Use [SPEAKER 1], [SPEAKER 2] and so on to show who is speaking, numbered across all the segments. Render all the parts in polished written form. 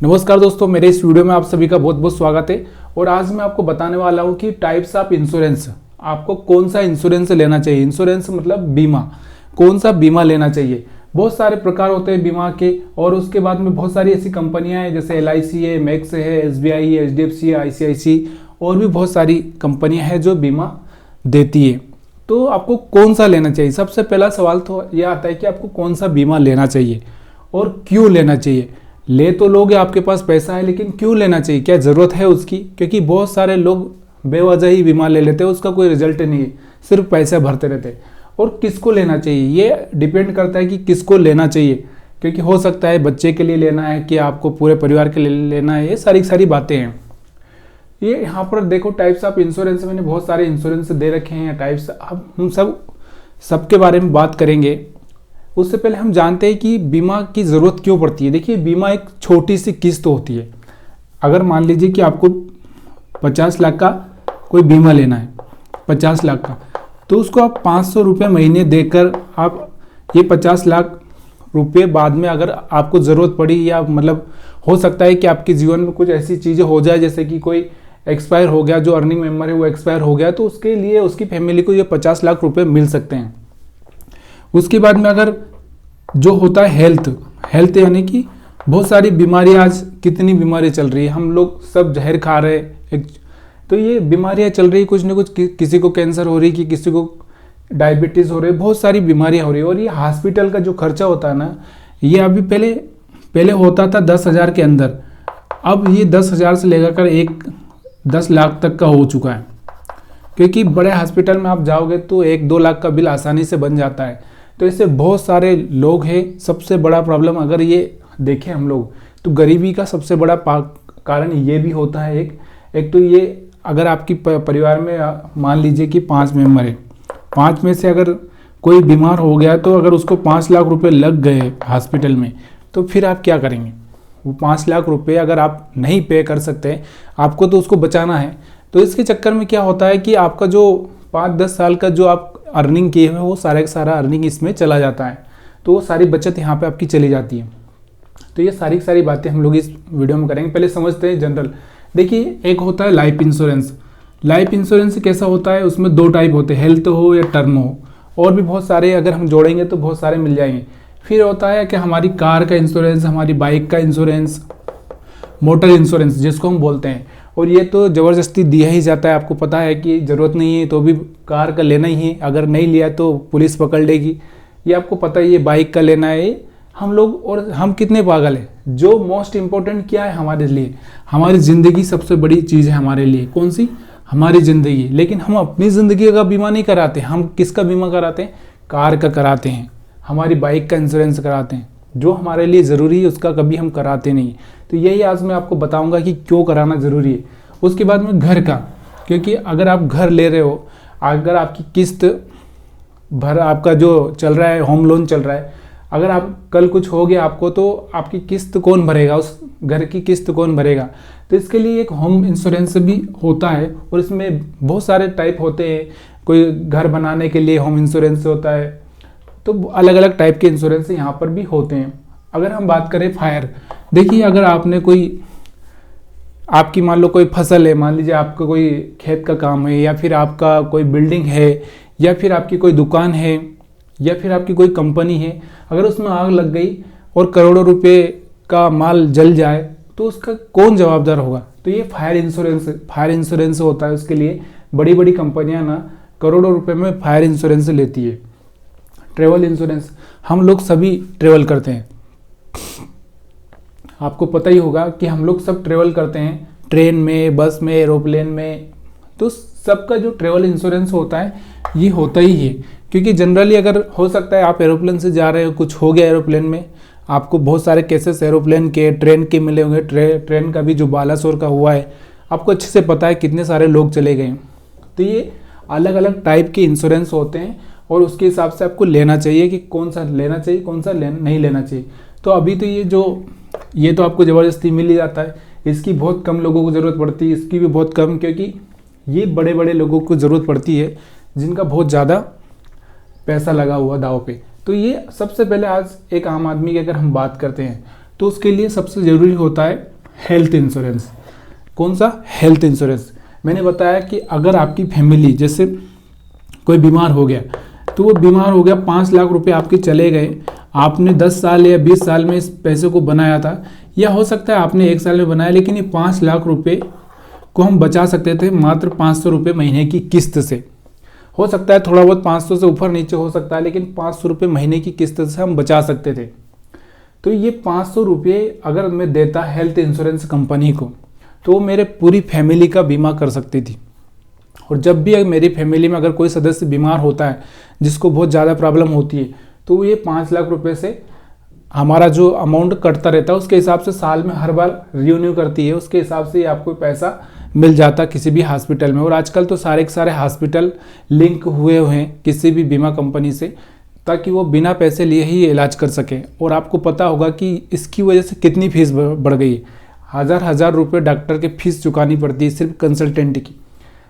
[SPEAKER 1] नमस्कार दोस्तों, मेरे इस वीडियो में आप सभी का बहुत बहुत स्वागत है। और आज मैं आपको बताने वाला हूं कि टाइप्स ऑफ इंश्योरेंस, आपको कौन सा इंश्योरेंस लेना चाहिए। इंश्योरेंस मतलब बीमा, कौन सा बीमा लेना चाहिए। बहुत सारे प्रकार होते हैं बीमा के, और उसके बाद में बहुत सारी ऐसी कंपनियां हैं जैसे LIC है, मैक्स है, SBI है, HDFC है, ICICI और भी बहुत सारी कंपनियां हैं जो बीमा देती है। तो आपको कौन सा लेना चाहिए। सबसे पहला सवाल तो यह आता है कि आपको कौन सा बीमा लेना चाहिए और क्यों लेना चाहिए। ले तो लोगे, आपके पास पैसा है, लेकिन क्यों लेना चाहिए, क्या ज़रूरत है उसकी। क्योंकि बहुत सारे लोग बेवजह ही बीमा ले लेते हैं, उसका कोई रिजल्ट नहीं है, सिर्फ पैसे भरते रहते हैं। और किसको लेना चाहिए ये डिपेंड करता है कि किसको लेना चाहिए, क्योंकि हो सकता है बच्चे के लिए लेना है कि आपको पूरे परिवार के लिए लेना है। ये सारी बातें हैं। ये यहाँ पर देखो टाइप्स ऑफ इंश्योरेंस, मैंने बहुत सारे इंश्योरेंस दे रखे हैं टाइप्स। अब हम सबके बारे में बात करेंगे। उससे पहले हम जानते हैं कि बीमा की ज़रूरत क्यों पड़ती है। देखिए, बीमा एक छोटी सी किस्त होती है। अगर मान लीजिए कि आपको 50 लाख का कोई बीमा लेना है, 50 लाख का, तो उसको आप 500 रुपये महीने देकर आप ये 50 लाख रुपये बाद में अगर आपको ज़रूरत पड़ी, या मतलब हो सकता है कि आपके जीवन में कुछ ऐसी चीज़ें हो जाए जैसे कि कोई एक्सपायर हो गया, जो अर्निंग मेंबर है वो एक्सपायर हो गया, तो उसके लिए उसकी फैमिली को ये 50 लाख रुपये मिल सकते हैं। उसके बाद में अगर जो होता है हेल्थ यानी कि बहुत सारी बीमारियां, आज कितनी बीमारियां चल रही है, हम लोग सब जहर खा रहे हैं, तो ये बीमारियां चल रही है कुछ ना कुछ। किसी को कैंसर हो रही है, कि किसी को डायबिटीज़ हो रही है, बहुत सारी बीमारियां हो रही है। और ये हॉस्पिटल का जो खर्चा होता है ना, ये अभी पहले होता था 10,000 के अंदर, अब ये 10,000 से लेकर 10 लाख तक का हो चुका है। क्योंकि बड़े हॉस्पिटल में आप जाओगे तो 1-2 लाख का बिल आसानी से बन जाता है। तो इससे बहुत सारे लोग हैं। सबसे बड़ा प्रॉब्लम अगर ये देखें हम लोग, तो गरीबी का सबसे बड़ा कारण ये भी होता है। एक तो ये, अगर आपकी परिवार में मान लीजिए कि 5 मेंबर है, 5 में से अगर कोई बीमार हो गया, तो अगर उसको 5 लाख रुपए लग गए हॉस्पिटल में, तो फिर आप क्या करेंगे। वो 5 लाख रुपए अगर आप नहीं पे कर सकते, आपको तो उसको बचाना है। तो इसके चक्कर में क्या होता है कि आपका जो 5-10 साल का जो आप अर्निंग किए हुए, वो सारा का सारा अर्निंग इसमें चला जाता है। तो वो सारी बचत यहाँ पे आपकी चली जाती है। तो ये सारी बातें हम लोग इस वीडियो में करेंगे। पहले समझते हैं जनरल। देखिए, एक होता है लाइफ इंश्योरेंस। लाइफ इंश्योरेंस कैसा होता है, उसमें 2 टाइप होते हैं, हेल्थ हो या टर्म हो। और भी बहुत सारे अगर हम जोड़ेंगे तो बहुत सारे मिल जाएंगे। फिर होता है कि हमारी कार का इंश्योरेंस, हमारी बाइक का इंश्योरेंस, मोटर इंश्योरेंस जिसको हम बोलते हैं। और ये तो ज़बरदस्ती दिया ही जाता है, आपको पता है कि ज़रूरत नहीं है तो भी कार का लेना ही है, अगर नहीं लिया तो पुलिस पकड़ लेगी। ये आपको पता है, ये बाइक का लेना है। हम लोग, और हम कितने पागल हैं। जो मोस्ट इम्पोर्टेंट क्या है हमारे लिए, हमारी ज़िंदगी सबसे बड़ी चीज़ है हमारे लिए। कौन सी? हमारी ज़िंदगी। लेकिन हम अपनी ज़िंदगी का बीमा नहीं कराते। हम किसका बीमा कराते हैं? कार का कराते हैं, हमारी बाइक का इंश्योरेंस कराते हैं। जो हमारे लिए ज़रूरी है उसका कभी हम कराते नहीं। तो यही आज मैं आपको बताऊंगा कि क्यों कराना ज़रूरी है। उसके बाद में घर का, क्योंकि अगर आप घर ले रहे हो, अगर आपकी किस्त आपका जो चल रहा है, होम लोन चल रहा है, अगर आप कल कुछ हो गया आपको, तो आपकी किस्त कौन भरेगा, उस घर की किस्त कौन भरेगा। तो इसके लिए एक होम इंश्योरेंस भी होता है, और इसमें बहुत सारे टाइप होते हैं। कोई घर बनाने के लिए होम इंश्योरेंस होता है, तो अलग अलग टाइप के इंश्योरेंस यहाँ पर भी होते हैं। अगर हम बात करें फायर, देखिए, अगर आपने आपकी मान लो कोई फसल है, मान लीजिए आपका कोई खेत का काम है, या फिर आपका कोई बिल्डिंग है, या फिर आपकी कोई दुकान है, या फिर आपकी कोई कंपनी है, अगर उसमें आग लग गई और करोड़ों रुपए का माल जल जाए, तो उसका कौन जवाबदार होगा। तो ये फायर इंश्योरेंस होता है। उसके लिए बड़ी बड़ी कंपनियां ना करोड़ों रुपए में फायर इंश्योरेंस लेती है। ट्रेवल इंश्योरेंस, हम लोग सभी ट्रेवल करते हैं, आपको पता ही होगा कि हम लोग सब ट्रेवल करते हैं, ट्रेन में, बस में, एरोप्लेन में। तो सबका जो ट्रेवल इंश्योरेंस होता है ये होता ही है। क्योंकि जनरली अगर हो सकता है आप एरोप्लेन से जा रहे हो, कुछ हो गया एरोप्लेन में, आपको बहुत सारे केसेस एरोप्लेन के, ट्रेन के मिले होंगे। ट्रेन का भी जो बालासोर का हुआ है, आपको अच्छे से पता है कितने सारे लोग चले गए। तो ये अलग अलग टाइप के इंश्योरेंस होते हैं, और उसके हिसाब से आपको लेना चाहिए कि कौन सा लेना चाहिए, कौन सा नहीं लेना चाहिए। तो अभी तो ये तो आपको ज़बरदस्ती मिल ही जाता है। इसकी बहुत कम लोगों को ज़रूरत पड़ती है, इसकी भी बहुत कम, क्योंकि ये बड़े बड़े लोगों को ज़रूरत पड़ती है जिनका बहुत ज़्यादा पैसा लगा हुआ दाव पे। तो ये सबसे पहले आज एक आम आदमी की अगर हम बात करते हैं, तो उसके लिए सबसे ज़रूरी होता है हेल्थ इंश्योरेंस। कौन सा? Health insurance. मैंने बताया कि अगर आपकी फैमिली जैसे कोई बीमार हो गया, तो वो बीमार हो गया, 5 लाख रुपए आपके चले गए, आपने 10 साल या 20 साल में इस पैसे को बनाया था, या हो सकता है आपने 1 साल में बनाया, लेकिन ये 5 लाख रुपए को हम बचा सकते थे मात्र 500 रुपये महीने की किस्त से। हो सकता है थोड़ा बहुत 500 से ऊपर नीचे हो सकता है, लेकिन 500 रुपये महीने की किस्त से हम बचा सकते थे। तो ये 500 रुपये अगर मैं देता हेल्थ इंश्योरेंस कंपनी को, तो मेरे पूरी फैमिली का बीमा कर सकती थी। और जब भी मेरी फैमिली में अगर कोई सदस्य बीमार होता है, जिसको बहुत ज़्यादा प्रॉब्लम होती है, तो ये 5 लाख रुपए से हमारा जो अमाउंट कटता रहता है, उसके हिसाब से साल में हर बार रिन्यू करती है, उसके हिसाब से आपको पैसा मिल जाता किसी भी हॉस्पिटल में। और आजकल तो सारे के सारे हॉस्पिटल लिंक हुए हैं किसी भी बीमा कंपनी से, ताकि वो बिना पैसे लिए ही इलाज कर सके। और आपको पता होगा कि इसकी वजह से कितनी फीस बढ़ गई है। हज़ार रुपये डॉक्टर के फीस चुकानी पड़ती है सिर्फ कंसल्टेंट की।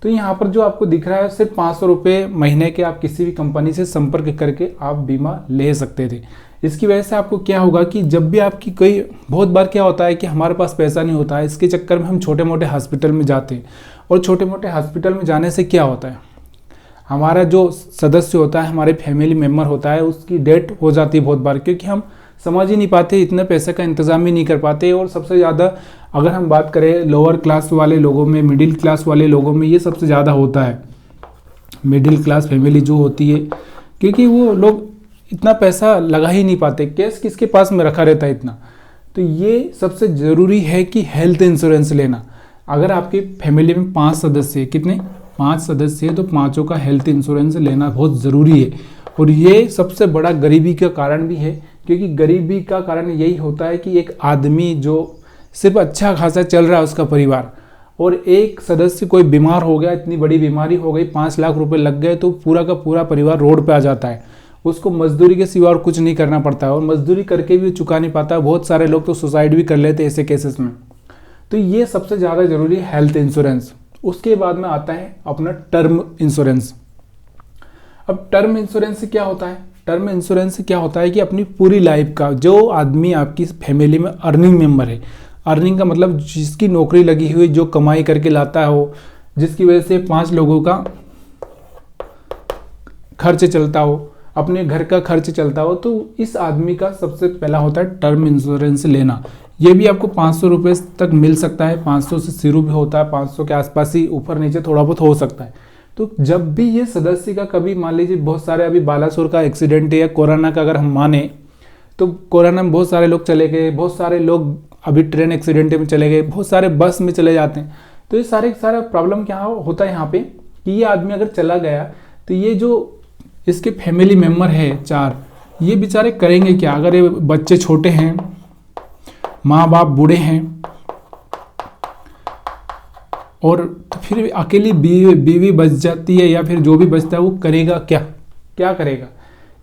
[SPEAKER 1] तो यहाँ पर जो आपको दिख रहा है सिर्फ 500 रुपये महीने के आप किसी भी कंपनी से संपर्क करके आप बीमा ले सकते थे। इसकी वजह से आपको क्या होगा कि जब भी आपकी कोई, बहुत बार क्या होता है कि हमारे पास पैसा नहीं होता है, इसके चक्कर में हम छोटे मोटे हॉस्पिटल में जाते हैं। और छोटे मोटे हॉस्पिटल में जाने से क्या होता है, हमारा जो सदस्य होता है, हमारे फैमिली मेम्बर होता है, उसकी डेथ हो जाती है बहुत बार, क्योंकि हम समझ ही नहीं पाते, इतने पैसे का इंतज़ाम ही नहीं कर पाते। और सबसे ज़्यादा अगर हम बात करें लोअर क्लास वाले लोगों में, मिडिल क्लास वाले लोगों में ये सबसे ज़्यादा होता है। मिडिल क्लास फैमिली जो होती है, क्योंकि वो लोग इतना पैसा लगा ही नहीं पाते, कैश किसके पास में रखा रहता है इतना। तो ये सबसे ज़रूरी है कि हेल्थ इंश्योरेंस लेना। अगर आपकी फैमिली में 5 सदस्य है, कितने? 5 सदस्य है, तो 5 का हेल्थ इंश्योरेंस लेना बहुत ज़रूरी है। और ये सबसे बड़ा गरीबी का कारण भी है, क्योंकि गरीबी का कारण यही होता है कि एक आदमी जो सिर्फ अच्छा खासा चल रहा है उसका परिवार, और एक सदस्य कोई बीमार हो गया, इतनी बड़ी बीमारी हो गई, 5 लाख रुपए लग गए, तो पूरा का पूरा परिवार रोड पे आ जाता है। उसको मजदूरी के सिवा और कुछ नहीं करना पड़ता है, और मजदूरी करके भी चुका नहीं पाता। बहुत सारे लोग तो सुसाइड भी कर लेते हैं ऐसे केसेस में। तो ये सबसे ज़्यादा जरूरी है हेल्थ इंश्योरेंस। उसके बाद में आता है अपना टर्म इंश्योरेंस। अब टर्म इंश्योरेंस से क्या होता है? टर्म इंश्योरेंस से क्या होता है कि अपनी पूरी लाइफ का, जो आदमी आपकी फैमिली में अर्निंग मेंबर है, अर्निंग का मतलब जिसकी नौकरी लगी हुई, जो कमाई करके लाता हो, जिसकी वजह से 5 लोगों का खर्च चलता हो, अपने घर का खर्च चलता हो, तो इस आदमी का सबसे पहला होता है टर्म इंश्योरेंस लेना। ये भी आपको 500 रुपये तक मिल सकता है, 500 से शुरू भी होता है, 500 के आसपास ही, ऊपर नीचे थोड़ा बहुत हो सकता है। तो जब भी ये सदस्य का कभी मान लीजिए, बहुत सारे अभी बालासुर का एक्सीडेंट है, या कोरोना का अगर हम माने, तो कोरोना में बहुत सारे लोग चले गए, बहुत सारे लोग अभी ट्रेन एक्सीडेंट में चले गए, बहुत सारे बस में चले जाते हैं। तो ये सारा प्रॉब्लम क्या होता है यहाँ पे कि ये आदमी अगर चला गया, तो ये जो इसके फैमिली मेम्बर है 4, ये बेचारे करेंगे क्या? अगर ये बच्चे छोटे हैं, माँ बाप बूढ़े हैं, और तो फिर अकेली बीवी बच जाती है, या फिर जो भी बचता है वो करेगा क्या करेगा?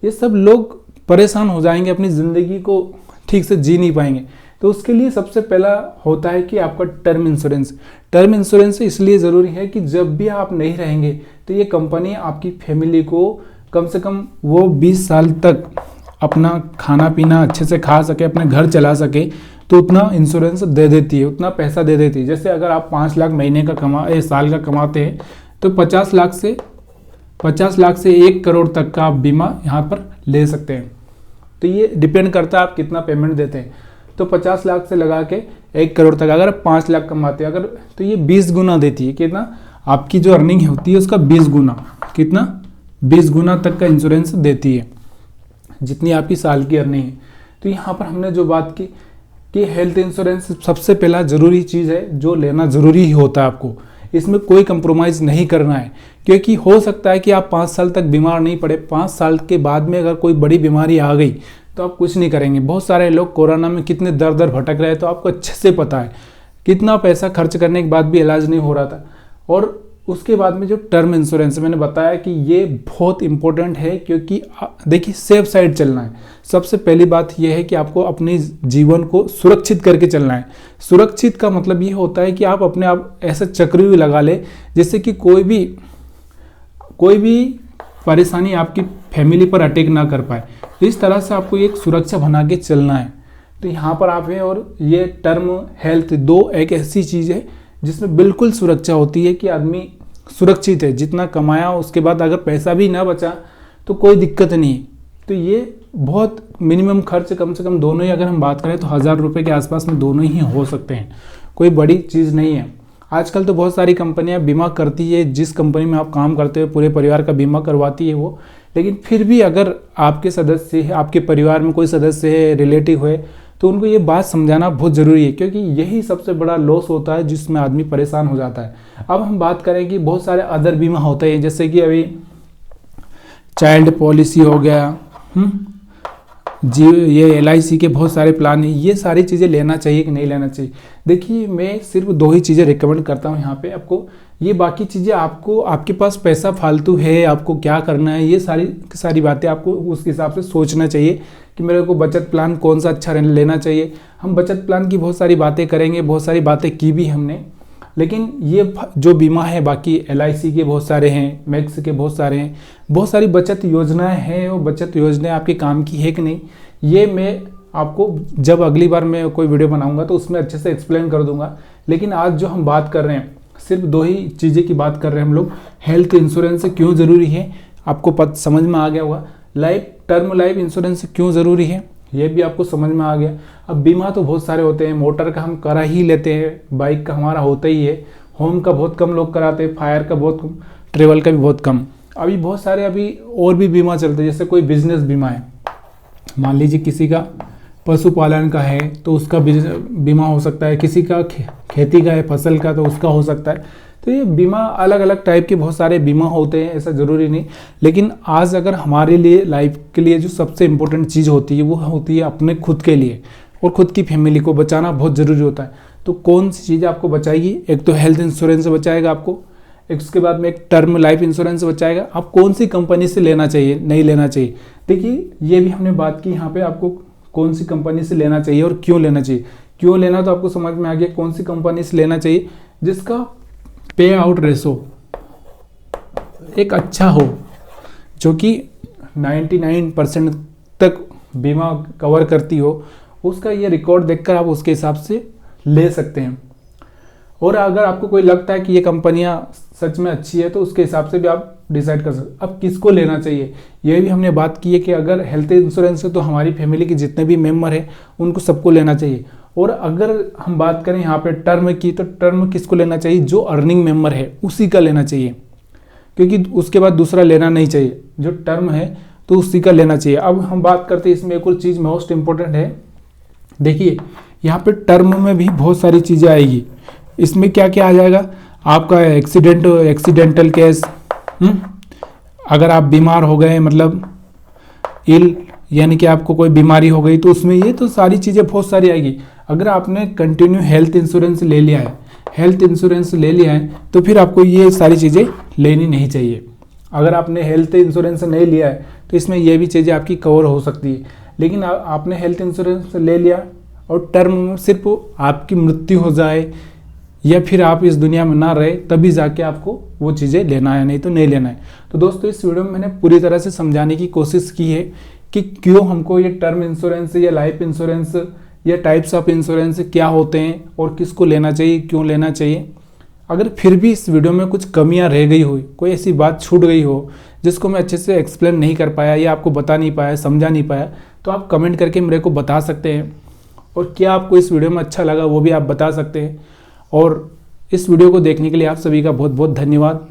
[SPEAKER 1] ये सब लोग परेशान हो जाएंगे, अपनी ज़िंदगी को ठीक से जी नहीं पाएंगे। तो उसके लिए सबसे पहला होता है कि आपका टर्म इंश्योरेंस। टर्म इंश्योरेंस इसलिए ज़रूरी है कि जब भी आप नहीं रहेंगे, तो ये कंपनी आपकी फैमिली को कम से कम वो 20 साल तक अपना खाना पीना अच्छे से खा सके, अपने घर चला सके, तो उतना इंश्योरेंस दे देती है, उतना पैसा दे देती है। जैसे अगर आप 5 लाख महीने का साल का कमाते हैं, तो 50 लाख से 1 करोड़ तक का आप बीमा यहाँ पर ले सकते हैं। तो ये डिपेंड करता है आप कितना पेमेंट देते हैं। तो 50 लाख से लगा के 1 करोड़ तक अगर आप 5 लाख कमाते हैं अगर, तो ये 20 गुना देती है। कितना? आपकी जो अर्निंग होती है उसका 20 गुना, कितना? 20 गुना तक का इंश्योरेंस देती है, जितनी आपकी साल की अर्निंग है। तो यहाँ पर हमने जो बात की कि हेल्थ इंश्योरेंस सबसे पहला ज़रूरी चीज़ है, जो लेना ज़रूरी ही होता है आपको। इसमें कोई कंप्रोमाइज़ नहीं करना है, क्योंकि हो सकता है कि आप 5 साल तक बीमार नहीं पड़े, 5 साल के बाद में अगर कोई बड़ी बीमारी आ गई तो आप कुछ नहीं करेंगे। बहुत सारे लोग कोरोना में कितने दर दर भटक रहे हैं, तो आपको अच्छे से पता है कितना पैसा खर्च करने के बाद भी इलाज नहीं हो रहा था। और उसके बाद में जो टर्म इंश्योरेंस मैंने बताया कि ये बहुत इंपॉर्टेंट है, क्योंकि देखिए सेफ साइड चलना है। सबसे पहली बात यह है कि आपको अपने जीवन को सुरक्षित करके चलना है। सुरक्षित का मतलब ये होता है कि आप अपने आप ऐसा चक्रव्यूह लगा ले जिससे कि कोई भी परेशानी आपकी फैमिली पर अटैक ना कर पाए। इस तरह से आपको एक सुरक्षा बना के चलना है। तो यहाँ पर आप हैं। और ये टर्म हेल्थ दो एक ऐसी चीज़ है जिसमें बिल्कुल सुरक्षा होती है कि आदमी सुरक्षित है, जितना कमाया उसके बाद अगर पैसा भी ना बचा तो कोई दिक्कत नहीं है। तो ये बहुत मिनिमम खर्च कम से कम दोनों ही अगर हम बात करें तो 1000 रुपये के आसपास में दोनों ही हो सकते हैं, कोई बड़ी चीज़ नहीं है। आजकल तो बहुत सारी कंपनियां बीमा करती है, जिस कंपनी में आप काम करते हो पूरे परिवार का बीमा करवाती है वो। लेकिन फिर भी अगर आपके सदस्य है, आपके परिवार में कोई सदस्य है, रिलेटिव है, तो उनको ये बात समझाना बहुत ज़रूरी है, क्योंकि यही सबसे बड़ा लॉस होता है जिसमें आदमी परेशान हो जाता है। अब हम बात करें कि बहुत सारे अदर बीमा होते हैं, जैसे कि अभी चाइल्ड पॉलिसी हो गया, जी ये LIC के बहुत सारे प्लान हैं। ये सारी चीज़ें लेना चाहिए कि नहीं लेना चाहिए? देखिए, मैं सिर्फ 2 ही चीज़ें रिकमेंड करता हूँ यहाँ पे आपको। ये बाकी चीज़ें आपको, आपके पास पैसा फालतू है, आपको क्या करना है, ये सारी बातें आपको उस हिसाब से सोचना चाहिए कि मेरे को बचत प्लान कौन सा अच्छा लेना चाहिए। हम बचत प्लान की बहुत सारी बातें करेंगे, बहुत सारी बातें की भी हमने। लेकिन ये जो बीमा है बाकी LIC के बहुत सारे हैं, मैक्स के बहुत सारे हैं, बहुत सारी बचत योजनाएं हैं। वो बचत योजनाएं आपके काम की है कि नहीं, ये मैं आपको जब अगली बार मैं कोई वीडियो बनाऊंगा तो उसमें अच्छे से एक्सप्लेन कर दूंगा। लेकिन आज जो हम बात कर रहे हैं, सिर्फ 2 ही चीज़ें की बात कर रहे हैं हम लोग। हेल्थ इंश्योरेंस क्यों ज़रूरी है, आपको समझ में आ गया होगा। टर्म लाइफ इंश्योरेंस क्यों ज़रूरी है, ये भी आपको समझ में आ गया। अब बीमा तो बहुत सारे होते हैं, मोटर का हम करा ही लेते हैं, बाइक का हमारा होता ही है, होम का बहुत कम लोग कराते हैं, फायर का बहुत कम, ट्रेवल का भी बहुत कम। अभी बहुत सारे अभी और भी बीमा चलते हैं, जैसे कोई बिजनेस बीमा है, मान लीजिए किसी का पशुपालन का है तो उसका बीमा हो सकता है, किसी का खेती का है, फसल का, तो उसका हो सकता है। तो ये बीमा अलग अलग टाइप के बहुत सारे बीमा होते हैं, ऐसा ज़रूरी नहीं। लेकिन आज अगर हमारे लिए लाइफ के लिए जो सबसे इम्पोर्टेंट चीज़ होती है वो होती है अपने खुद के लिए, और ख़ुद की फैमिली को बचाना बहुत ज़रूरी होता है। तो कौन सी चीज़ आपको बचाएगी? एक तो हेल्थ इंश्योरेंस बचाएगा आपको, एक उसके बाद में एक टर्म लाइफ इंश्योरेंस बचाएगा। आप कौन सी कंपनी से लेना चाहिए, नहीं लेना चाहिए, देखिए ये भी हमने बात की यहाँ पे। आपको कौन सी कंपनी से लेना चाहिए और क्यों लेना चाहिए, क्यों लेना तो आपको समझ में आ गया। कौन सी कंपनी से लेना चाहिए जिसका पे आउट रेशो एक अच्छा हो, जो कि 99% तक बीमा कवर करती हो, उसका ये रिकॉर्ड देखकर आप उसके हिसाब से ले सकते हैं। और अगर आपको कोई लगता है कि ये कंपनियां सच में अच्छी है तो उसके हिसाब से भी आप डिसाइड कर सकते। अब किसको लेना चाहिए, ये भी हमने बात की है कि अगर हेल्थ इंश्योरेंस है तो हमारी फैमिली के जितने भी मेंबर हैं उनको सबको लेना चाहिए। और अगर हम बात करें यहाँ पे टर्म की, तो टर्म किसको लेना चाहिए? जो अर्निंग मेंबर है उसी का लेना चाहिए, क्योंकि उसके बाद दूसरा लेना नहीं चाहिए। जो टर्म है तो उसी का लेना चाहिए। अब हम बात करते हैं इसमें एक और चीज़ मोस्ट इंपॉर्टेंट है। देखिए यहाँ पे टर्म में भी बहुत सारी चीज़ें आएगी। इसमें क्या क्या आ जाएगा? आपका एक्सीडेंटल केस, अगर आप बीमार हो गए, मतलब इल यानी कि आपको कोई बीमारी हो गई, तो उसमें ये तो सारी चीज़ें बहुत सारी आएगी। अगर आपने कंटिन्यू हेल्थ इंश्योरेंस ले लिया है, तो फिर आपको ये सारी चीज़ें लेनी नहीं चाहिए। अगर आपने हेल्थ इंश्योरेंस नहीं लिया है तो इसमें ये भी चीज़ें आपकी कवर हो सकती है। लेकिन आपने हेल्थ इंश्योरेंस ले लिया और टर्म में सिर्फ आपकी मृत्यु हो जाए या फिर आप इस दुनिया में ना रहे, तभी जाके आपको वो चीज़ें लेना है, नहीं तो नहीं लेना है। तो दोस्तों इस वीडियो में मैंने पूरी तरह से समझाने की कोशिश की है कि क्यों हमको ये टर्म इंश्योरेंस या लाइफ इंश्योरेंस या टाइप्स ऑफ इंश्योरेंस क्या होते हैं और किसको लेना चाहिए, क्यों लेना चाहिए। अगर फिर भी इस वीडियो में कुछ कमियां रह गई हो, कोई ऐसी बात छूट गई हो जिसको मैं अच्छे से एक्सप्लेन नहीं कर पाया या आपको बता नहीं पाया, समझा नहीं पाया, तो आप कमेंट करके मेरे को बता सकते हैं। और क्या आपको इस वीडियो में अच्छा लगा वो भी आप बता सकते हैं। और इस वीडियो को देखने के लिए आप सभी का बहुत बहुत धन्यवाद।